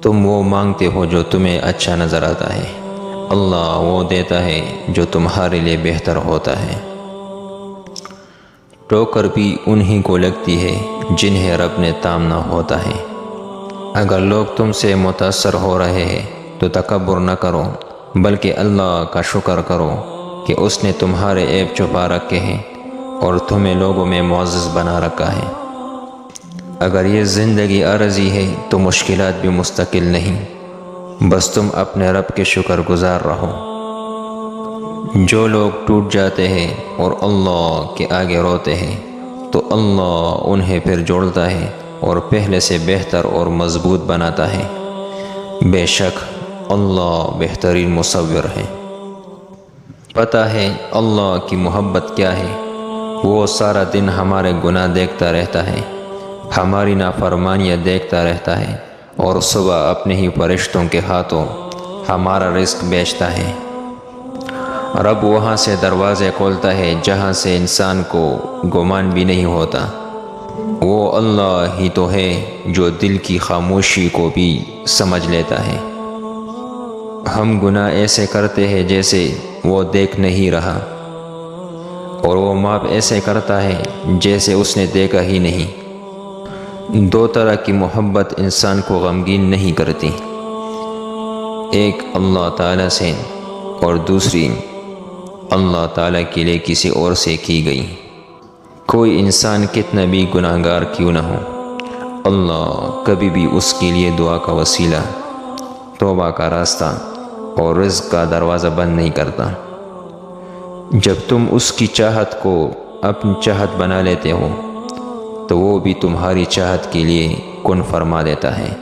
تم وہ مانگتے ہو جو تمہیں اچھا نظر آتا ہے، اللہ وہ دیتا ہے جو تمہارے لیے بہتر ہوتا ہے۔ ٹھوکر بھی انہی کو لگتی ہے جنہیں رب نے تامنا ہوتا ہے۔ اگر لوگ تم سے متاثر ہو رہے ہیں تو تکبر نہ کرو، بلکہ اللہ کا شکر کرو کہ اس نے تمہارے عیب چھپا رکھے ہیں اور تمہیں لوگوں میں معزز بنا رکھا ہے۔ اگر یہ زندگی عارضی ہے تو مشکلات بھی مستقل نہیں، بس تم اپنے رب کے شکر گزار رہو۔ جو لوگ ٹوٹ جاتے ہیں اور اللہ کے آگے روتے ہیں تو اللہ انہیں پھر جوڑتا ہے اور پہلے سے بہتر اور مضبوط بناتا ہے۔ بے شک اللہ بہترین مصور ہے۔ پتہ ہے اللہ کی محبت کیا ہے؟ وہ سارا دن ہمارے گناہ دیکھتا رہتا ہے، ہماری نافرمانیاں دیکھتا رہتا ہے، اور صبح اپنے ہی فرشتوں کے ہاتھوں ہمارا رزق بیچتا ہے۔ رب وہاں سے دروازے کھولتا ہے جہاں سے انسان کو گمان بھی نہیں ہوتا۔ وہ اللہ ہی تو ہے جو دل کی خاموشی کو بھی سمجھ لیتا ہے۔ ہم گناہ ایسے کرتے ہیں جیسے وہ دیکھ نہیں رہا، اور وہ معاف ایسے کرتا ہے جیسے اس نے دیکھا ہی نہیں۔ دو طرح کی محبت انسان کو غمگین نہیں کرتی، ایک اللہ تعالیٰ سے اور دوسری اللہ تعالیٰ کے لیے کسی اور سے کی گئی۔ کوئی انسان کتنا بھی گناہگار کیوں نہ ہو، اللہ کبھی بھی اس کے لیے دعا کا وسیلہ، توبہ کا راستہ اور رزق کا دروازہ بند نہیں کرتا۔ جب تم اس کی چاہت کو اپنی چاہت بنا لیتے ہو تو وہ بھی تمہاری چاہت کے لیے کن فرما دیتا ہے۔